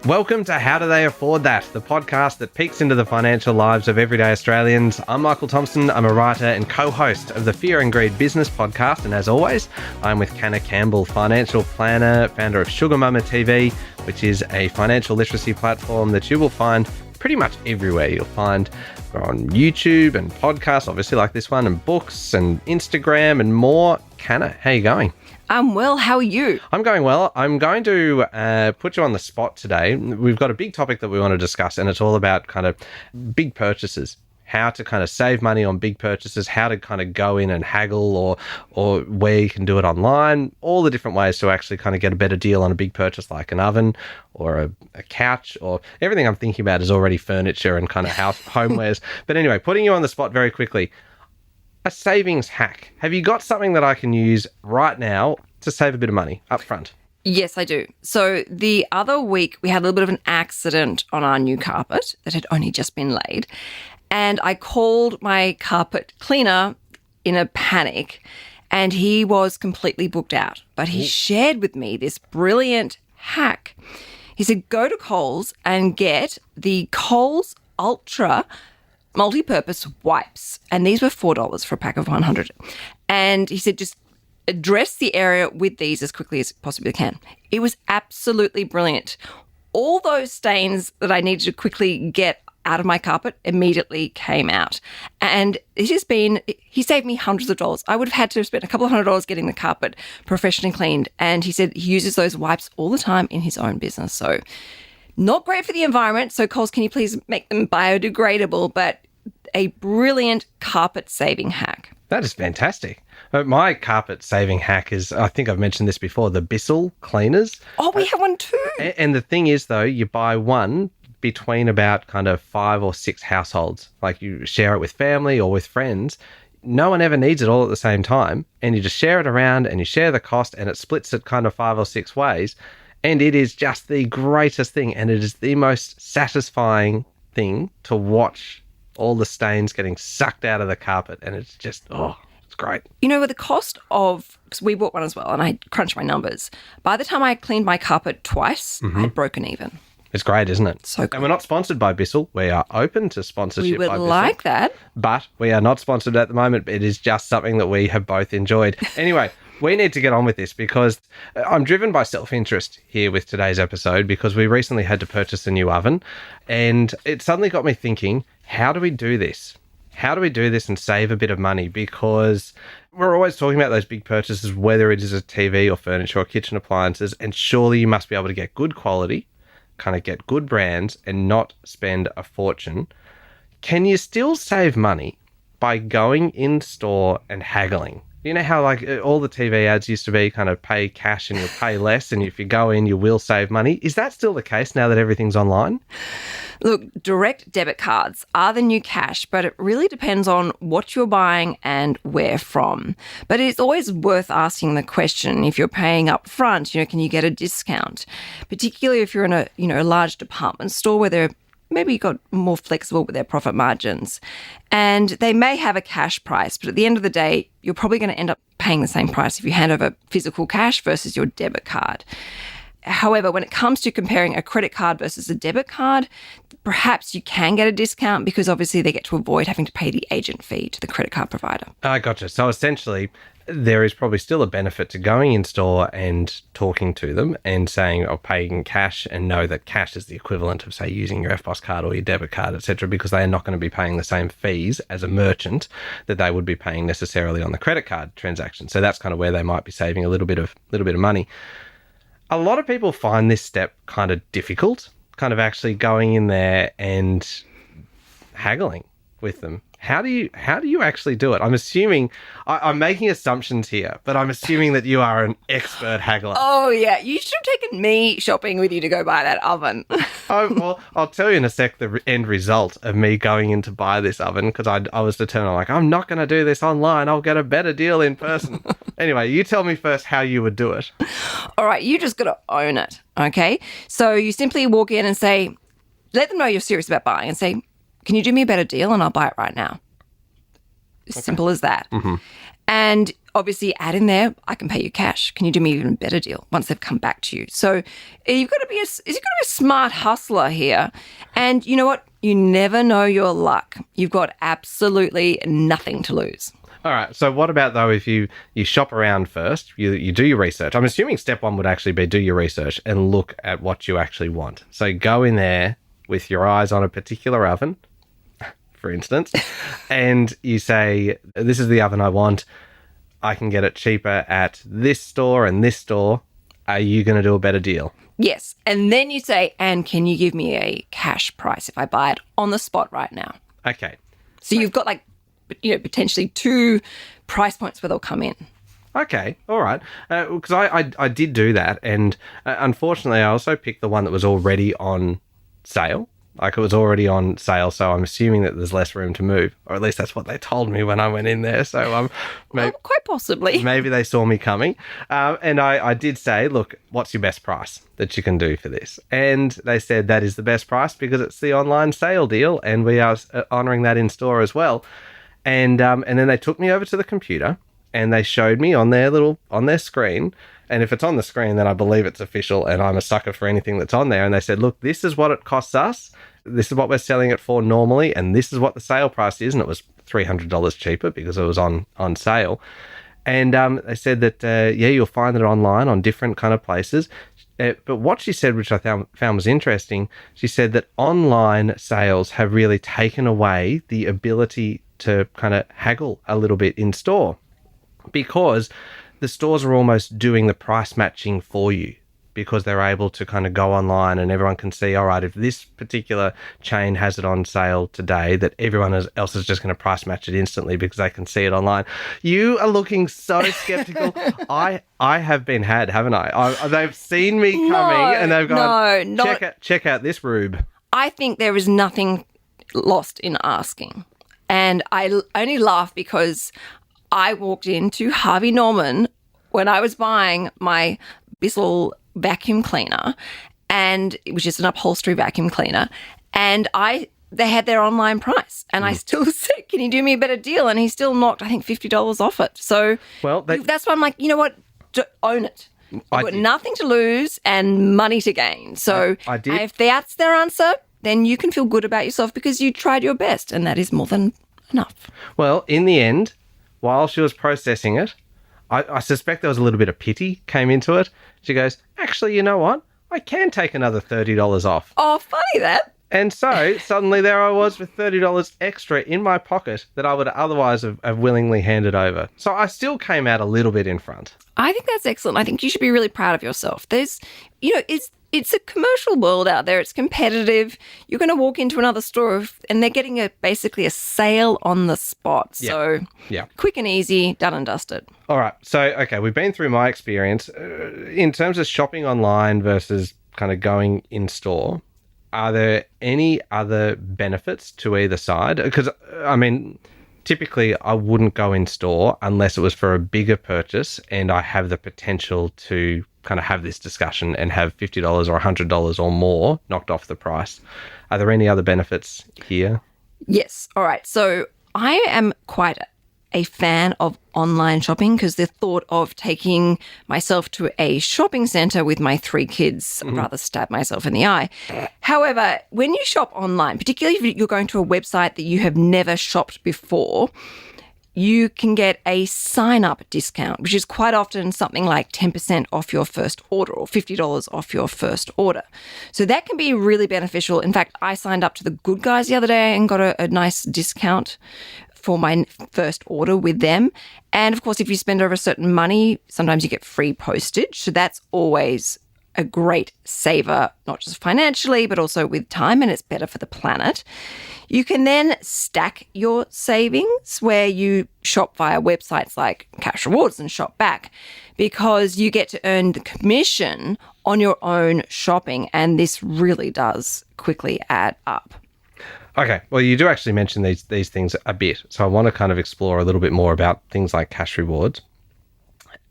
Welcome to How Do They Afford That, the podcast that peeks into the financial lives of everyday Australians. I'm Michael Thompson. I'm a writer and co-host of the Fear and Greed Business podcast. And as always, I'm with Canna Campbell, financial planner, founder of Sugar Mama TV, which is a financial literacy platform that you will find pretty much everywhere. You'll find on YouTube and podcasts, obviously like this one, and books and Instagram and more. Canna, how you going? I'm well. How are you? I'm going well. I'm going to put you on the spot today. We've got a big topic that we want to discuss, and it's all about kind of big purchases, how to kind of save money on big purchases, how to kind of go in and haggle or where you can do it online, all the different ways to actually kind of get a better deal on a big purchase like an oven or a couch, or everything I'm thinking about is already furniture and kind of homewares. But anyway, putting you on the spot very quickly. A savings hack. Have you got something that I can use right now to save a bit of money up front? Yes, I do. So the other week, we had a little bit of an accident on our new carpet that had only just been laid. And I called my carpet cleaner in a panic, and he was completely booked out. But he shared with me this brilliant hack. He said, go to Coles and get the Coles Ultra multi-purpose wipes, and these were $4 for a pack of 100. And he said, just address the area with these as quickly as you possibly can. It was absolutely brilliant. All those stains that I needed to quickly get out of my carpet immediately came out. And he saved me hundreds of dollars. I would have had to spend a couple of $100 getting the carpet professionally cleaned. And he said he uses those wipes all the time in his own business. So not great for the environment. So Coles, can you please make them biodegradable, but a brilliant carpet saving hack. That is fantastic. My carpet saving hack is, I think I've mentioned this before, the Bissell cleaners. Oh, we have one too. And the thing is, though, you buy one between about kind of 5 or 6 households. Like you share it with family or with friends. No one ever needs it all at the same time. And you just share it around and you share the cost, and it splits it kind of 5 or 6 ways. And it is just the greatest thing. And it is the most satisfying thing to watch all the stains getting sucked out of the carpet. And it's just, it's great. You know, with the cost of, because we bought one as well, and I crunched my numbers. By the time I cleaned my carpet twice, I had broken even. It's great, isn't it? So good. And we're not sponsored by Bissell. We are open to sponsorship by Bissell. We would like that. But we are not sponsored at the moment. It is just something that we have both enjoyed. Anyway, we need to get on with this because I'm driven by self-interest here with today's episode, because we recently had to purchase a new oven, and it suddenly got me thinking, how do we do this? How do we do this and save a bit of money? Because we're always talking about those big purchases, whether it is a TV or furniture or kitchen appliances, and surely you must be able to get good quality, kind of get good brands and not spend a fortune. Can you still save money by going in store and haggling? You know how like all the TV ads used to be kind of pay cash and you'll pay less, and if you go in, you will save money. Is that still the case now that everything's online? Look, direct debit cards are the new cash, but it really depends on what you're buying and where from. But it's always worth asking the question, if you're paying up front, can you get a discount? Particularly if you're in a large department store where they're maybe got more flexible with their profit margins. And they may have a cash price, but at the end of the day, you're probably going to end up paying the same price if you hand over physical cash versus your debit card. However, when it comes to comparing a credit card versus a debit card, perhaps you can get a discount because obviously they get to avoid having to pay the agent fee to the credit card provider. I gotcha. So essentially, there is probably still a benefit to going in store and talking to them and saying, paying cash, and know that cash is the equivalent of, say, using your EFTPOS card or your debit card, etc., because they are not going to be paying the same fees as a merchant that they would be paying necessarily on the credit card transaction. So that's kind of where they might be saving a little bit of money. A lot of people find this step kind of difficult, kind of actually going in there and haggling with them. How do you actually do it? I'm assuming, I'm making assumptions here, but I'm assuming that you are an expert haggler. Oh, yeah. You should have taken me shopping with you to go buy that oven. Well, I'll tell you in a sec the end result of me going in to buy this oven, because I was determined, I'm not going to do this online. I'll get a better deal in person. Anyway, you tell me first how you would do it. All right. You just got to own it, okay? So you simply walk in and say, let them know you're serious about buying and say, can you do me a better deal and I'll buy it right now? Simple as that. Mm-hmm. And obviously add in there, I can pay you cash. Can you do me even a better deal once they've come back to you? So you've got to be a smart hustler here. And you know what? You never know your luck. You've got absolutely nothing to lose. All right. So what about, though, if you shop around first, you do your research? I'm assuming step one would actually be do your research and look at what you actually want. So go in there with your eyes on a particular oven, for instance, and you say, this is the oven I want. I can get it cheaper at this store and this store. Are you going to do a better deal? Yes. And then you say, and can you give me a cash price if I buy it on the spot right now? Okay. So you've got potentially 2 price points where they'll come in. Okay. All right. Because I did do that. And unfortunately, I also picked the one that was already on sale. Like it was already on sale, so I'm assuming that there's less room to move, or at least that's what they told me when I went in there. So quite possibly. Maybe they saw me coming. And I did say, look, what's your best price that you can do for this? And they said that is the best price because it's the online sale deal, and we are honouring that in store as well. And then they took me over to the computer and they showed me on their screen. And if it's on the screen, then I believe it's official, and I'm a sucker for anything that's on there. And they said, look, this is what it costs us. This is what we're selling it for normally, and this is what the sale price is. And it was $300 cheaper because it was on sale. And they said that, you'll find it online on different kind of places. But what she said, which I found was interesting, she said that online sales have really taken away the ability to kind of haggle a little bit in store, because the stores are almost doing the price matching for you, because they're able to kind of go online and everyone can see, all right, if this particular chain has it on sale today, that everyone else is just going to price match it instantly because they can see it online. You are looking so skeptical. I have been had, haven't I? They've seen me coming and they've gone, check out this rube. I think there is nothing lost in asking. And I only laugh because I walked into Harvey Norman when I was buying my Bissell vacuum cleaner, and it was just an upholstery vacuum cleaner, and they had their online price, and I still said, can you do me a better deal? And he still knocked, I think, $50 off it. So that's why I'm like, you know what, own it. I've got nothing to lose and money to gain. So I did. If that's their answer, then you can feel good about yourself because you tried your best, and that is more than enough. Well, in the end, while she was processing it, I suspect there was a little bit of pity came into it. She goes, actually, you know what? I can take another $30 off. Oh, funny that. And so suddenly there I was with $30 extra in my pocket that I would otherwise have willingly handed over. So I still came out a little bit in front. I think that's excellent. I think you should be really proud of yourself. There's, it's a commercial world out there. It's competitive. You're going to walk into another store and they're getting basically a sale on the spot. So quick and easy, done and dusted. All right. So, okay, we've been through my experience. In terms of shopping online versus kind of going in store, are there any other benefits to either side? Because, I mean, typically I wouldn't go in store unless it was for a bigger purchase and I have the potential to kind of have this discussion and have $50 or $100 or more knocked off the price. Are there any other benefits here? Yes. All right. So I am quite a fan of online shopping because the thought of taking myself to a shopping centre with my 3 kids, I'd rather stab myself in the eye. However, when you shop online, particularly if you're going to a website that you have never shopped before, you can get a sign-up discount, which is quite often something like 10% off your first order or $50 off your first order. So that can be really beneficial. In fact, I signed up to the Good Guys the other day and got a nice discount for my first order with them. And of course, if you spend over a certain money, sometimes you get free postage. So that's always a great saver, not just financially, but also with time, and it's better for the planet. You can then stack your savings where you shop via websites like Cash Rewards and Shop Back, because you get to earn the commission on your own shopping, and this really does quickly add up. Okay, well, you do actually mention these things a bit, so I want to kind of explore a little bit more about things like Cash Rewards.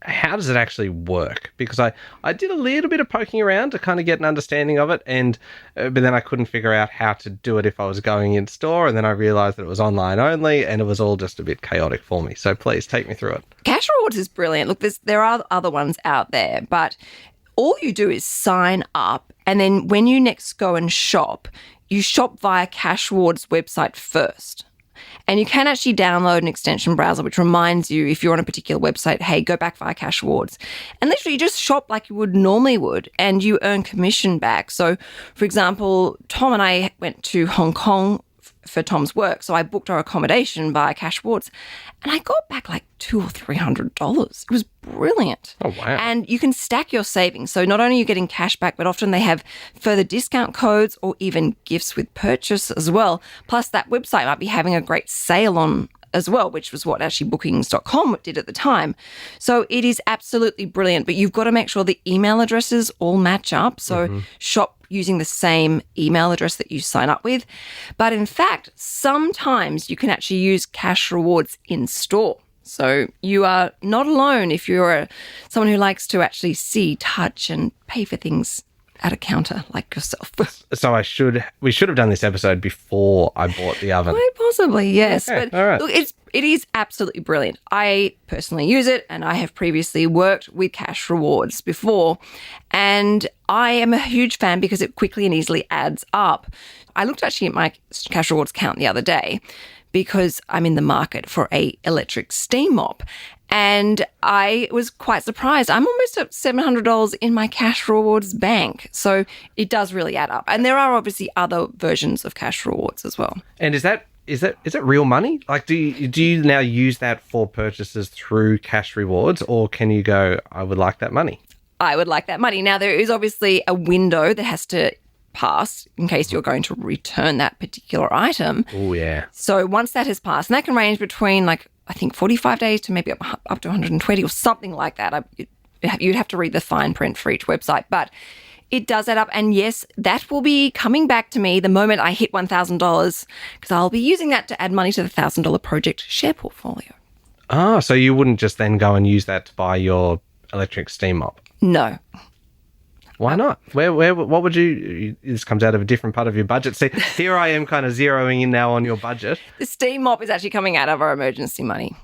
how does it actually work? Because I did a little bit of poking around to kind of get an understanding of it, and but then I couldn't figure out how to do it if I was going in store, and then I realized that it was online only, and it was all just a bit chaotic for me. So please take me through it. Cash Rewards is brilliant. Look, there are other ones out there, but all you do is sign up, and then when you next go and shop, you shop via Cash Rewards website first. And you can actually download an extension browser which reminds you, if you're on a particular website, hey, go back via Cash Rewards. And literally you just shop like you would normally would, and you earn commission back. So, for example, Tom and I went to Hong Kong for Tom's work. So I booked our accommodation via Cash Rewards, and I got back like $200 or $300. It was brilliant. Oh, wow. And you can stack your savings. So not only are you getting cash back, but often they have further discount codes or even gifts with purchase as well. Plus that website might be having a great sale on as well, which was what actually bookings.com did at the time. So it is absolutely brilliant, but you've got to make sure the email addresses all match up. So shop using the same email address that you sign up with. But in fact, sometimes you can actually use Cash Rewards in store. So you are not alone if you're someone who likes to actually see, touch, and pay for things at a counter like yourself. So we should have done this episode before I bought the oven. Quite possibly, yes. Okay, but all right. look, it is absolutely brilliant. I personally use it, and I have previously worked with Cash Rewards before, and I am a huge fan because it quickly and easily adds up. I looked actually at my Cash Rewards account the other day because I'm in the market for a electric steam mop. And I was quite surprised. I'm almost at $700 in my Cash Rewards bank. So it does really add up. And there are obviously other versions of Cash Rewards as well. And is it real money? Like, do you now use that for purchases through Cash Rewards, or can you go, I would like that money? I would like that money. Now, there is obviously a window that has to pass in case you're going to return that particular item. Oh, yeah. So once that has passed, and that can range between I think 45 days to maybe up to 120 or something like that. You'd have to read the fine print for each website, but it does add up. And yes, that will be coming back to me the moment I hit $1,000, because I'll be using that to add money to the $1,000 project share portfolio. Ah, so you wouldn't just then go and use that to buy your electric steam mop? No. Why not? What would you, this comes out of a different part of your budget. See, here I am kind of zeroing in now on your budget. The steam mop is actually coming out of our emergency money.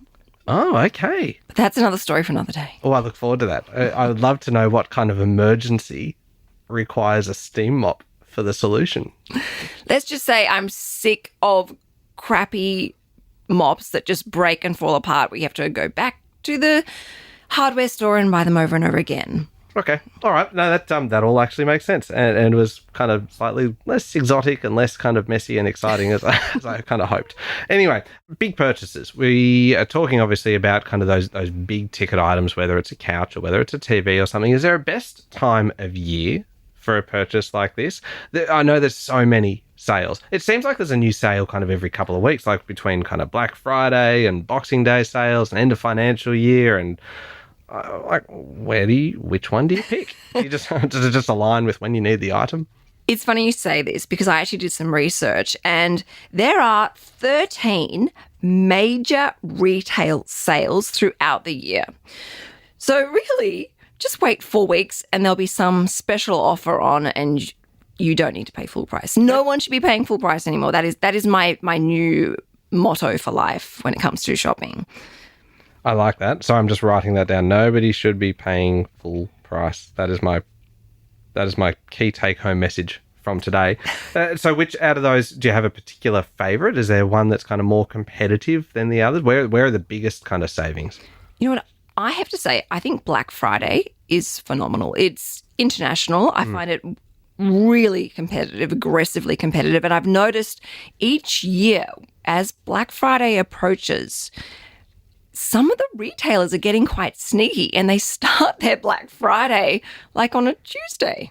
Oh, okay. But that's another story for another day. Oh, I look forward to that. I would love to know what kind of emergency requires a steam mop for the solution. Let's just say I'm sick of crappy mops that just break and fall apart. We have to go back to the hardware store and buy them over and over again. Okay. All right. No, that all actually makes sense. And it was kind of slightly less exotic and less kind of messy and exciting as I kind of hoped. Anyway, big purchases. We are talking obviously about kind of those big ticket items, whether it's a couch or whether it's a TV or something. Is there a best time of year for a purchase like this? I know there's so many sales. It seems like there's a new sale kind of every couple of weeks, like between kind of Black Friday and Boxing Day sales and end of financial year, and which one do you pick? Does it just align with when you need the item? It's funny you say this because I actually did some research, and there are 13 major retail sales throughout the year. So really, just wait 4 weeks and there'll be some special offer on, and you don't need to pay full price. No one should be paying full price anymore. That is my new motto for life when it comes to shopping. I like that. So I'm just writing that down. Nobody should be paying full price. That is my key take-home message from today. So which out of those, do you have a particular favourite? Is there one that's kind of more competitive than the others? Where are the biggest kind of savings? You know what? I have to say, I think Black Friday is phenomenal. It's international. I find it really competitive, aggressively competitive. And I've noticed each year as Black Friday approaches, some of the retailers are getting quite sneaky and they start their Black Friday like on a Tuesday.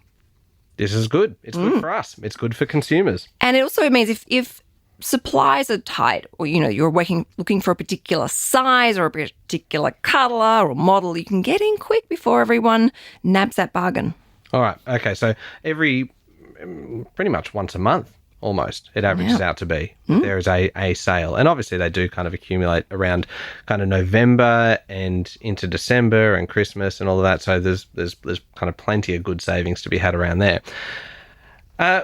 This is good. It's good for us. It's good for consumers. And it also means if supplies are tight, or you're looking for a particular size or a particular colour or model, you can get in quick before everyone nabs that bargain. All right. Okay. So pretty much once a month almost. It averages out to be. There is a sale. And obviously they do kind of accumulate around kind of November and into December and Christmas and all of that. So there's kind of plenty of good savings to be had around there.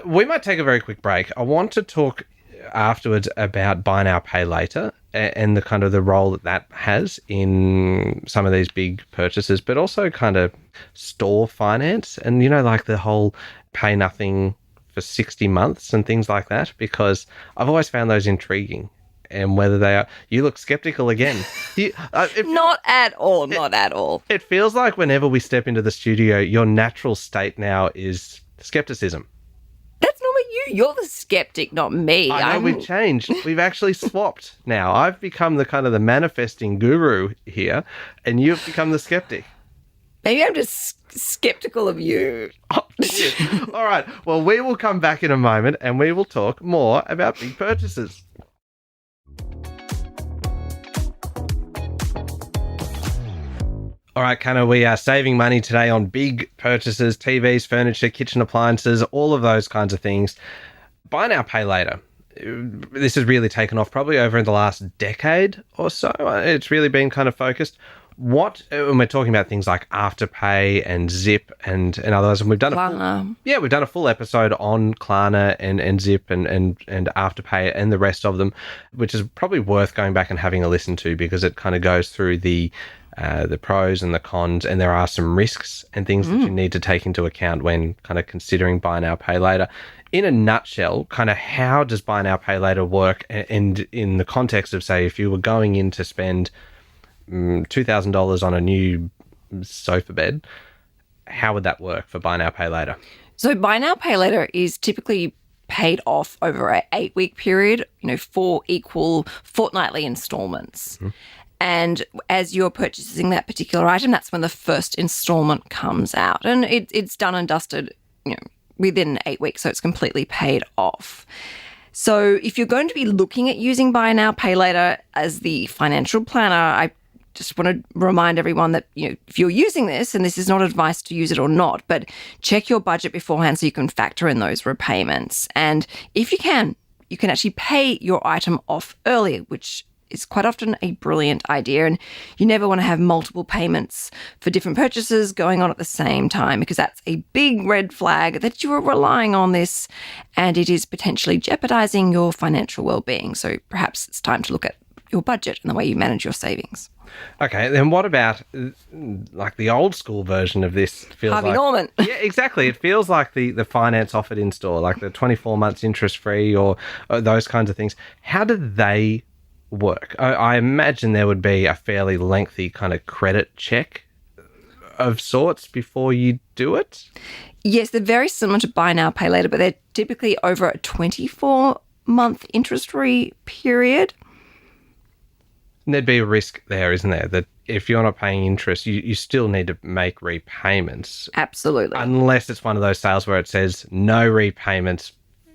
We might take a very quick break. I want to talk afterwards about buy now, pay later and the kind of the role that has in some of these big purchases, but also kind of store finance and, like the whole pay nothing for 60 months and things like that, because I've always found those intriguing. And whether they are, you look skeptical again. Not at all. It feels like whenever we step into the studio, your natural state now is skepticism. That's not you. You're the skeptic, not me. I know we've changed. We've actually swapped now. I've become the kind of the manifesting guru here, and you've become the skeptic. Maybe I'm just skeptical of you. Oh, all right. Well, we will come back in a moment and we will talk more about big purchases. All right, Kanna, we are saving money today on big purchases, TVs, furniture, kitchen appliances, all of those kinds of things. Buy now, pay later. This has really taken off probably over in the last decade or so. It's really been kind of focused. When we're talking about things like Afterpay and Zip and others, and we've done a full episode on Klarna and Zip and Afterpay and the rest of them, which is probably worth going back and having a listen to, because it kind of goes through the pros and the cons, and there are some risks and things that you need to take into account when kind of considering buy now, pay later. In a nutshell, kind of how does buy now, pay later work? And in the context of, say, if you were going in to spend $2,000 on a new sofa bed, how would that work for buy now, pay later? So buy now, pay later is typically paid off over an 8-week period, 4 equal fortnightly installments. And as you're purchasing that particular item, that's when the first installment comes out. And it's done and dusted, within 8 weeks, so it's completely paid off. So if you're going to be looking at using buy now, pay later as the financial planner, I just want to remind everyone that, if you're using this, and this is not advice to use it or not, but check your budget beforehand so you can factor in those repayments. And if you can actually pay your item off early, which is quite often a brilliant idea. And you never want to have multiple payments for different purchases going on at the same time, because that's a big red flag that you are relying on this and it is potentially jeopardizing your financial well-being. So perhaps it's time to look at your budget and the way you manage your savings. Okay, then what about like the old school version of this? Harvey Norman. Yeah, exactly. It feels like the finance offered in store, like the 24 months interest free or those kinds of things. How do they work? I imagine there would be a fairly lengthy kind of credit check of sorts before you do it. Yes, they're very similar to buy now, pay later, but they're typically over a 24-month interest-free period. And there'd be a risk there, isn't there, that if you're not paying interest, you still need to make repayments. Absolutely. Unless it's one of those sales where it says no repayments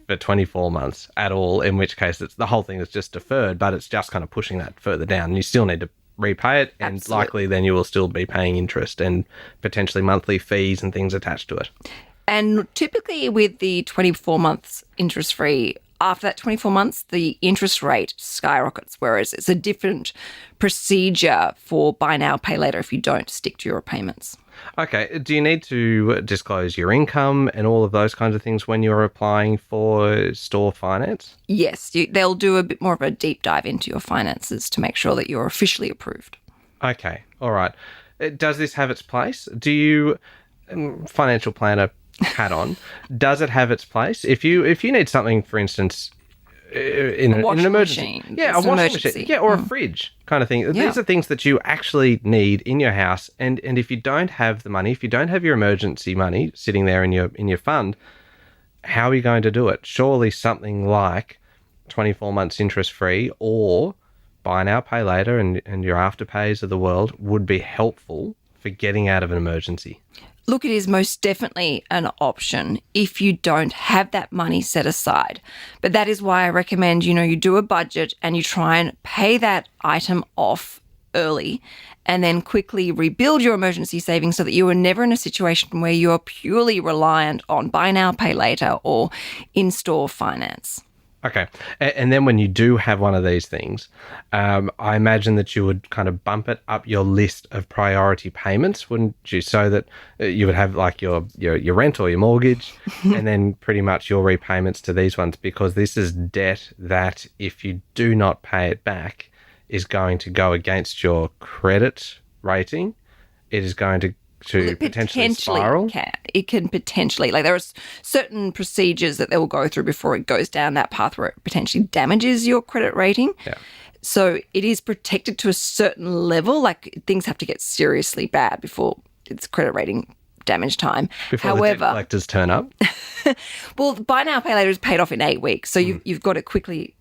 for 24 months at all, in which case it's the whole thing is just deferred, but it's just kind of pushing that further down. And you still need to repay it, and Absolutely. likely then you will still be paying interest and potentially monthly fees and things attached to it. And typically with the 24 months interest-free, after that 24 months, the interest rate skyrockets, whereas it's a different procedure for buy now, pay later if you don't stick to your repayments. Okay. Do you need to disclose your income and all of those kinds of things when you're applying for store finance? Yes, they'll do a bit more of a deep dive into your finances to make sure that you're officially approved. Okay. All right. Does this have its place? Do you, financial planner hat on, does it have its place? If you need something, for instance, in an emergency. Machine. Yeah, a washing machine. Yeah, or a fridge kind of thing. Yeah. These are things that you actually need in your house. And if you don't have the money, if you don't have your emergency money sitting there in your fund, how are you going to do it? Surely something like 24 months interest free or buy now, pay later and your afterpays of the world would be helpful for getting out of an emergency. Look, it is most definitely an option if you don't have that money set aside. But that is why I recommend, you do a budget and you try and pay that item off early and then quickly rebuild your emergency savings so that you are never in a situation where you are purely reliant on buy now, pay later or in-store finance. Okay. And then when you do have one of these things, I imagine that you would kind of bump it up your list of priority payments, wouldn't you? So that you would have like your rent or your mortgage and then pretty much your repayments to these ones, because this is debt that if you do not pay it back is going to go against your credit rating. It is going to potentially spiral. It can potentially, like there are certain procedures that they will go through before it goes down that path where it potentially damages your credit rating. Yeah. So it is protected to a certain level. Like things have to get seriously bad before it's credit rating damage time. Before the debt collectors turn up. Well, buy now, pay later is paid off in 8 weeks. So you've got to quickly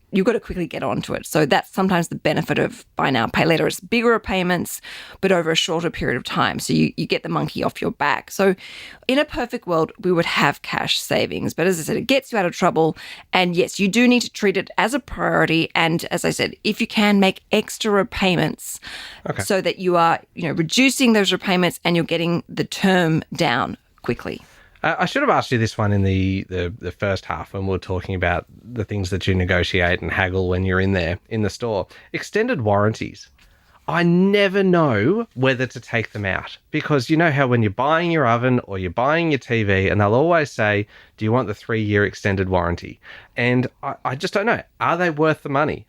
get onto it. So that's sometimes the benefit of buy now, pay later. It's bigger repayments, but over a shorter period of time. So you get the monkey off your back. So in a perfect world, we would have cash savings. But as I said, it gets you out of trouble. And yes, you do need to treat it as a priority. And as I said, if you can, make extra repayments so that you are, reducing those repayments and you're getting the term down quickly. I should have asked you this one in the first half when we were talking about the things that you negotiate and haggle when you're in there in the store. Extended warranties. I never know whether to take them out because you know how when you're buying your oven or you're buying your TV and they'll always say, do you want the 3-year extended warranty? And I just don't know. Are they worth the money?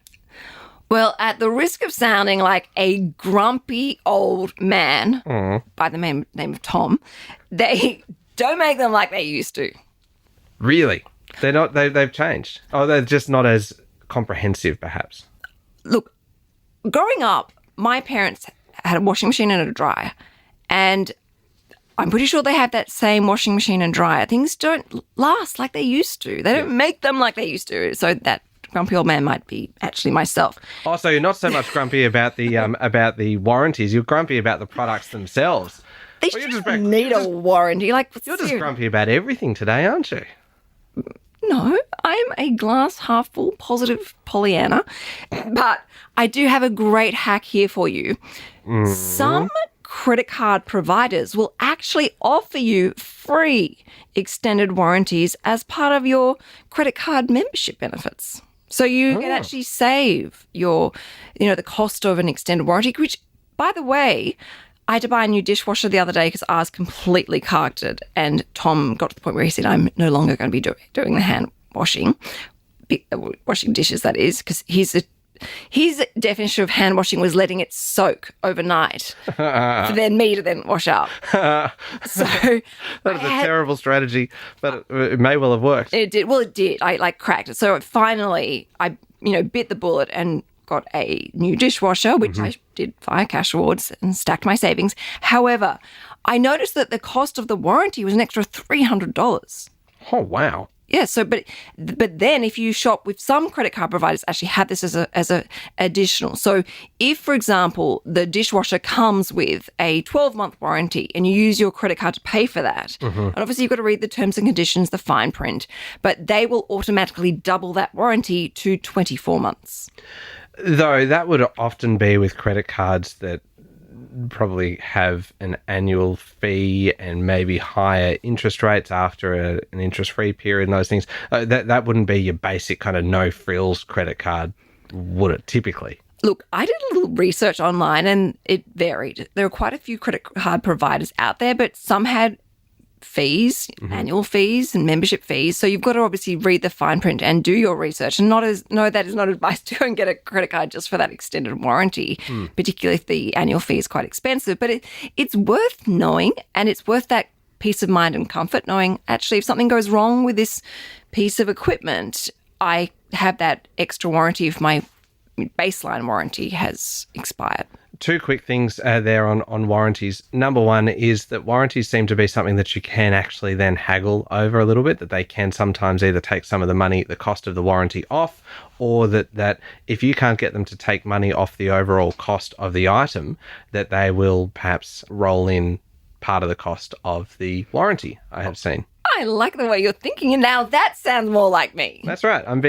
Well, at the risk of sounding like a grumpy old man by the name of Tom, they don't make them like they used to. Really? They're not. They've changed. Oh, they're just not as comprehensive, perhaps. Look, growing up, my parents had a washing machine and a dryer, and I'm pretty sure they have that same washing machine and dryer. Things don't last like they used to. They don't make them like they used to. So that grumpy old man might be actually myself. Oh, so you're not so much grumpy about the warranties. You're grumpy about the products themselves. They shouldn't need a warranty. Like, you're just grumpy about everything today, aren't you? No, I'm a glass half full positive Pollyanna. But I do have a great hack here for you. Some credit card providers will actually offer you free extended warranties as part of your credit card membership benefits. So you can actually save your, the cost of an extended warranty, which, by the way, I had to buy a new dishwasher the other day because ours completely carked it. And Tom got to the point where he said, I'm no longer going to be doing the hand washing dishes, that is, because his definition of hand washing was letting it soak overnight for then me to then wash up. So that is a terrible strategy, but it may well have worked. It did. Well, it did. I cracked it. So finally, I bit the bullet and got a new dishwasher, which I did via cash rewards and stacked my savings. However, I noticed that the cost of the warranty was an extra $300. Oh, wow. Yeah, so but then if you shop with some credit card providers actually have this as a additional. So if, for example, the dishwasher comes with a 12-month warranty and you use your credit card to pay for that, and obviously you've got to read the terms and conditions, the fine print, but they will automatically double that warranty to 24 months. Though that would often be with credit cards that probably have an annual fee and maybe higher interest rates after an interest-free period and those things. That wouldn't be your basic kind of no-frills credit card, would it, typically? Look, I did a little research online and it varied. There are quite a few credit card providers out there, but some had fees, annual fees and membership fees. So you've got to obviously read the fine print and do your research. And that is not advice to go and get a credit card just for that extended warranty, particularly if the annual fee is quite expensive. But it's worth knowing, and it's worth that peace of mind and comfort knowing actually if something goes wrong with this piece of equipment, I have that extra warranty if my baseline warranty has expired. Two quick things there on warranties. Number one is that warranties seem to be something that you can actually then haggle over a little bit, that they can sometimes either take some of the money, the cost of the warranty off, or that if you can't get them to take money off the overall cost of the item, that they will perhaps roll in part of the cost of the warranty, I have seen. I like the way you're thinking, and now that sounds more like me. That's right. I'm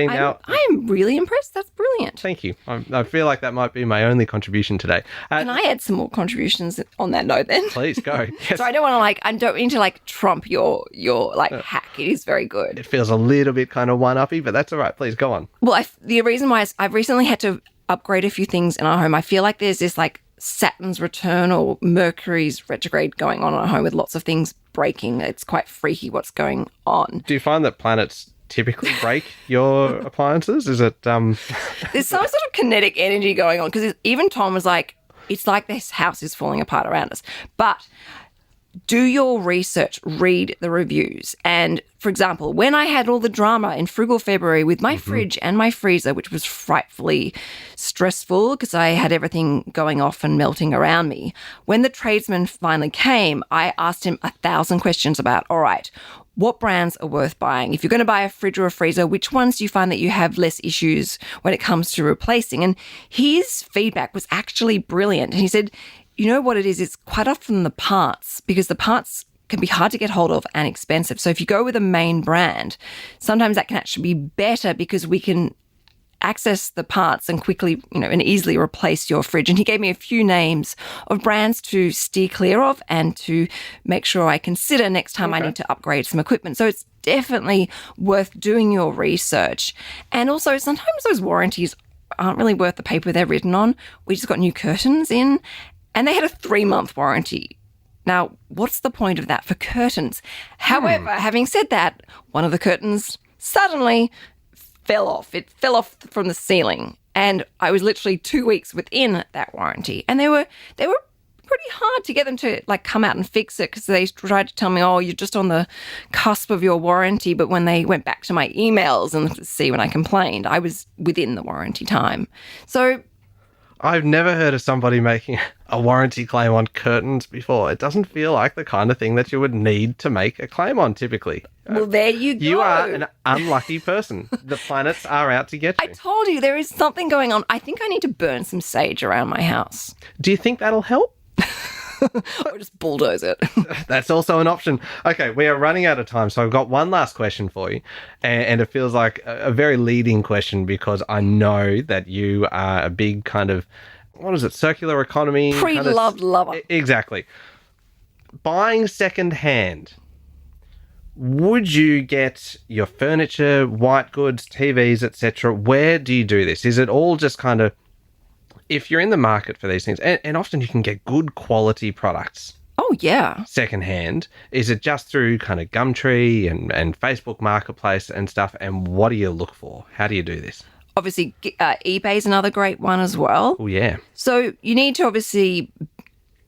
really impressed. That's brilliant. Thank you. I feel like that might be my only contribution today. Can I add some more contributions on that note then? Please go. Yes. So I don't mean to trump your hack. It is very good. It feels a little bit kind of one-uppy, but that's all right. Please go on. Well, the reason why is I've recently had to upgrade a few things in our home. I feel like there's this Saturn's return or Mercury's retrograde going on in our home with lots of things breaking. It's quite freaky what's going on. Do you find that planets typically break your appliances? Is it There's some sort of kinetic energy going on, because even Tom was like, it's like this house is falling apart around us. But do your research, read the reviews. And for example, when I had all the drama in Frugal February with my fridge and my freezer, which was frightfully stressful because I had everything going off and melting around me, when the tradesman finally came, I asked him 1,000 questions about, all right, what brands are worth buying? If you're going to buy a fridge or a freezer, which ones do you find that you have less issues when it comes to replacing? And his feedback was actually brilliant. And he said, you know what it is? It's quite often the parts, because the parts can be hard to get hold of and expensive. So if you go with a main brand, sometimes that can actually be better because we can access the parts and quickly, and easily replace your fridge. And he gave me a few names of brands to steer clear of and to make sure I consider next time I need to upgrade some equipment. So it's definitely worth doing your research. And also sometimes those warranties aren't really worth the paper they're written on. We just got new curtains in, and they had a 3-month warranty. Now, what's the point of that for curtains? However, having said that, one of the curtains suddenly fell off. It fell off from the ceiling, and I was literally 2 weeks within that warranty. And they were pretty hard to get them to come out and fix it, because they tried to tell me, oh, you're just on the cusp of your warranty. But when they went back to my emails and see when I complained, I was within the warranty time. So I've never heard of somebody making a warranty claim on curtains before. It doesn't feel like the kind of thing that you would need to make a claim on typically. Well, there you go. You are an unlucky person. The planets are out to get you. I told you there is something going on. I think I need to burn some sage around my house. Do you think that'll help? Or just bulldoze it. That's also an option. Okay, we are running out of time, so I've got one last question for you. And it feels like a very leading question, because I know that you are a big kind of, circular economy? Pre-loved lover. Exactly. Buying secondhand, would you get your furniture, white goods, TVs, etc.? Where do you do this? Is it all just kind of, if you're in the market for these things, and often you can get good quality products. Oh, yeah. Secondhand, is it just through kind of Gumtree and Facebook Marketplace and stuff? And what do you look for? How do you do this? Obviously, eBay is another great one as well. Oh, yeah. So you need to obviously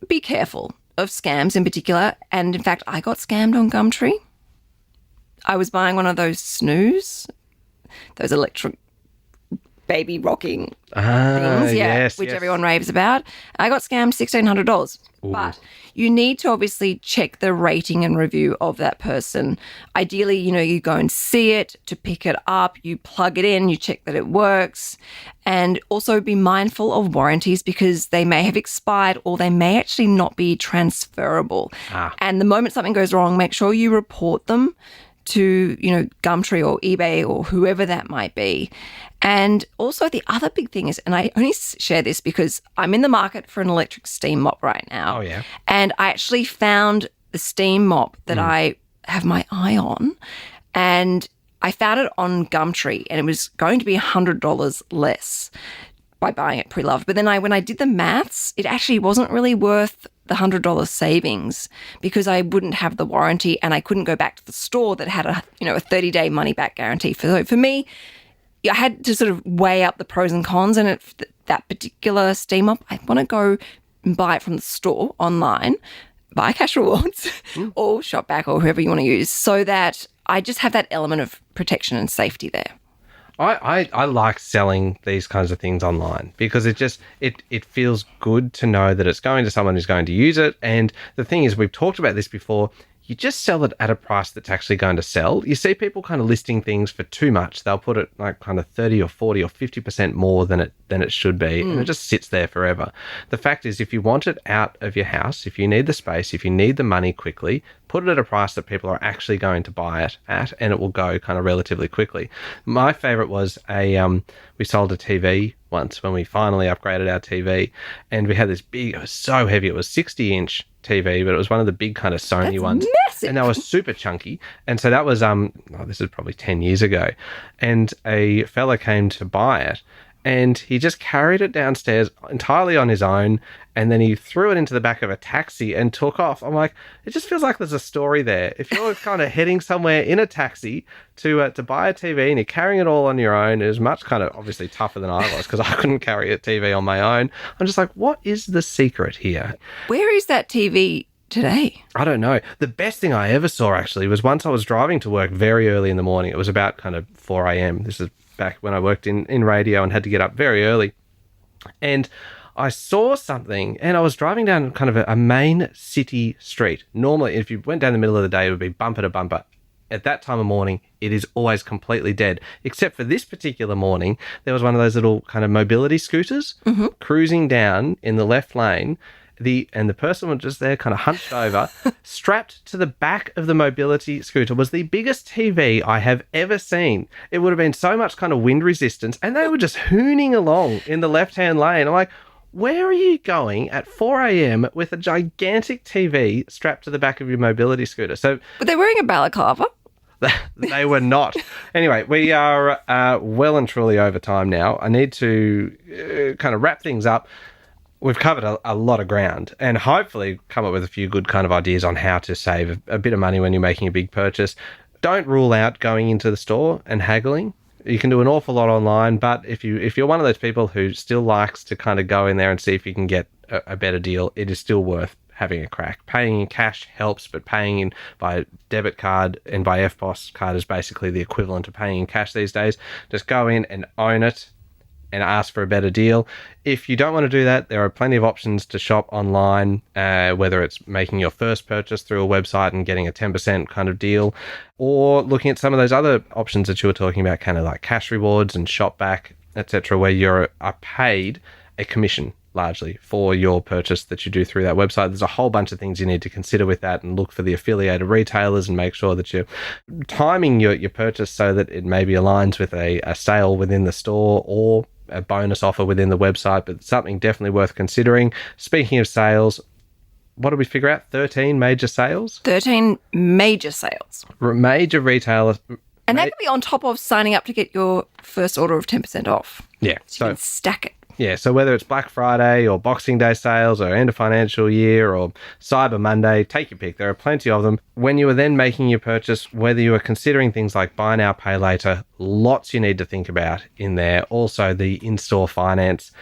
be careful of scams in particular. And in fact, I got scammed on Gumtree. I was buying one of those snooze, those electric baby rocking things, which everyone raves about. I got scammed $1,600. But you need to obviously check the rating and review of that person. Ideally, you go and see it to pick it up, you plug it in, you check that it works, and also be mindful of warranties, because they may have expired or they may actually not be transferable. And the moment something goes wrong, make sure you report them to, Gumtree or eBay or whoever that might be. And also the other big thing is, and I only share this because I'm in the market for an electric steam mop right now. Oh, yeah. And I actually found the steam mop that I have my eye on, and I found it on Gumtree, and it was going to be $100 less by buying it pre-loved. But then when I did the maths, it actually wasn't really worth the $100 savings, because I wouldn't have the warranty and I couldn't go back to the store that had a 30-day money back guarantee. So for me, I had to sort of weigh up the pros and cons, and that particular steam mop, I want to go and buy it from the store online, buy cash rewards or shop back or whoever you want to use, so that I just have that element of protection and safety there. I like selling these kinds of things online, because it feels good to know that it's going to someone who's going to use it. And the thing is, we've talked about this before, you just sell it at a price that's actually going to sell. You see people kind of listing things for too much. They'll put it like kind of 30 or 40 or 50% more than it should be, and it just sits there forever. The fact is, if you want it out of your house, if you need the space, if you need the money quickly, put it at a price that people are actually going to buy it at, and it will go kind of relatively quickly. My favorite was we sold a TV once when we finally upgraded our TV, and we had this big, it was so heavy, it was 60-inch TV, but it was one of the big kind of Sony That's ones. massive. And they were super chunky. And so that was, this is probably 10 years ago. And a fella came to buy it, and he just carried it downstairs entirely on his own, and then he threw it into the back of a taxi and took off. I'm like, it just feels like there's a story there. If you're kind of heading somewhere in a taxi to buy a TV and you're carrying it all on your own, it was much kind of obviously tougher than I was because I couldn't carry a TV on my own. I'm just like, what is the secret here? Where is that TV today? I don't know. The best thing I ever saw actually was once I was driving to work very early in the morning. It was about kind of 4 a.m. This is back when I worked in radio and had to get up very early. And I saw something, and I was driving down kind of a main city street. Normally, if you went down the middle of the day, it would be bumper to bumper. At that time of morning, it is always completely dead. Except for this particular morning, there was one of those little kind of mobility scooters cruising down in the left lane. And the person was just there kind of hunched over, strapped to the back of the mobility scooter was the biggest TV I have ever seen. It would have been so much kind of wind resistance, and they were just hooning along in the left-hand lane. I'm like, where are you going at 4 a.m. with a gigantic TV strapped to the back of your mobility scooter? So, Were they wearing a balaclava? They were not. Anyway, we are well and truly over time now. I need to kind of wrap things up. We've covered a lot of ground and hopefully come up with a few good kind of ideas on how to save a bit of money when you're making a big purchase. Don't rule out going into the store and haggling. You can do an awful lot online, but if you're one of those people who still likes to kind of go in there and see if you can get a better deal, it is still worth having a crack. Paying in cash helps, but paying in by debit card and by FPOS card is basically the equivalent of paying in cash these days. Just go in and own it and ask for a better deal. If you don't want to do that, there are plenty of options to shop online, whether it's making your first purchase through a website and getting a 10% kind of deal, or looking at some of those other options that you were talking about, kind of like cash rewards and shop back, etc., where you are paid a commission largely for your purchase that you do through that website. There's a whole bunch of things you need to consider with that, and look for the affiliated retailers and make sure that you're timing your purchase so that it maybe aligns with a sale within the store or a bonus offer within the website, but something definitely worth considering. Speaking of sales, what did we figure out? 13 major sales? 13 major sales. Major retailers. And that could be on top of signing up to get your first order of 10% off. Yeah. So you can stack it. Yeah, so whether it's Black Friday or Boxing Day sales or end of financial year or Cyber Monday, take your pick. There are plenty of them. When you are then making your purchase, whether you are considering things like buy now, pay later, lots you need to think about in there. Also, the in-store finance,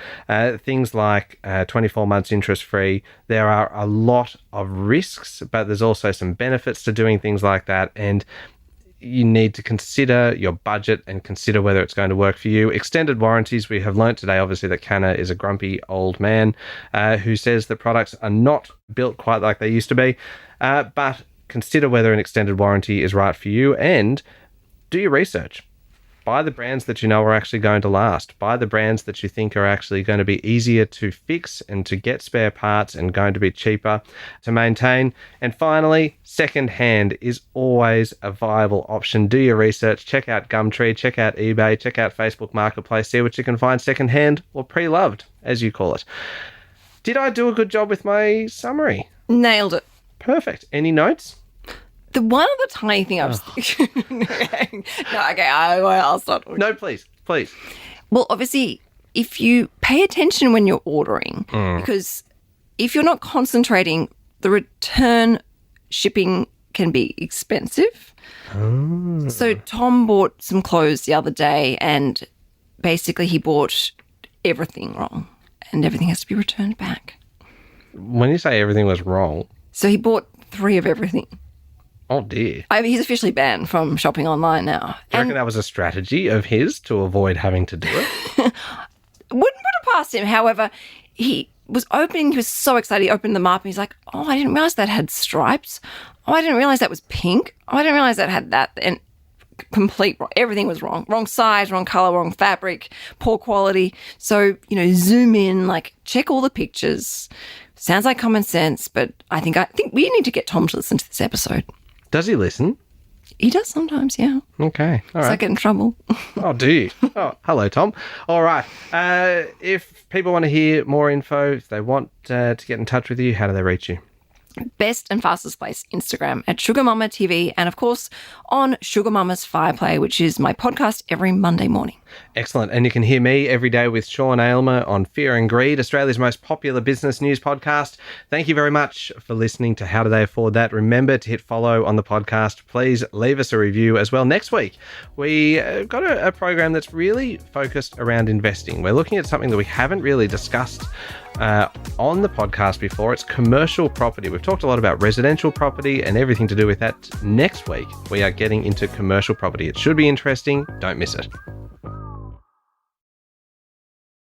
things like 24 months interest-free. There are a lot of risks, but there's also some benefits to doing things like that. And you need to consider your budget and consider whether it's going to work for you. Extended warranties. We have learnt today, obviously, that Canna is a grumpy old man who says that products are not built quite like they used to be. But consider whether an extended warranty is right for you, and do your research. Buy the brands that you know are actually going to last. Buy the brands that you think are actually going to be easier to fix and to get spare parts and going to be cheaper to maintain. And finally, second-hand is always a viable option. Do your research. Check out Gumtree, check out eBay, check out Facebook Marketplace, see what you can find second-hand or pre-loved, as you call it. Did I do a good job with my summary? Nailed it. Perfect. Any notes? The one other tiny thing I was I'll stop. No, please. Well, obviously, if you pay attention when you're ordering, because if you're not concentrating, the return shipping can be expensive. So Tom bought some clothes the other day, and basically he bought everything wrong, and everything has to be returned back. When you say everything was wrong... So he bought 3 of everything. Oh, dear. He's officially banned from shopping online now. Do you reckon that was a strategy of his to avoid having to do it? Wouldn't put it past him. However, he was so excited. He opened them up and he's like, oh, I didn't realize that had stripes. Oh, I didn't realize that was pink. Oh, I didn't realize that had that. And everything was wrong. Wrong size, wrong color, wrong fabric, poor quality. So, zoom in, check all the pictures. Sounds like common sense, but I think we need to get Tom to listen to this episode. Does he listen? He does sometimes, yeah. Okay. All right. So I get in trouble. Oh, do you? Oh, hello, Tom. All right. If people want to hear more info, if they want to get in touch with you, how do they reach you? Best and fastest place, Instagram at Sugar Mama TV, and of course on Sugar Mama's Fireplay, which is my podcast every Monday morning. Excellent. And you can hear me every day with Sean Aylmer on Fear and Greed, Australia's most popular business news podcast. Thank you very much for listening to How Do They Afford That? Remember to hit follow on the podcast. Please leave us a review as well. Next week, we got a program that's really focused around investing. We're looking at something that we haven't really discussed on the podcast before. It's commercial property. We've talked a lot about residential property and everything to do with that. Next week, we are getting into commercial property. It should be interesting. Don't miss it.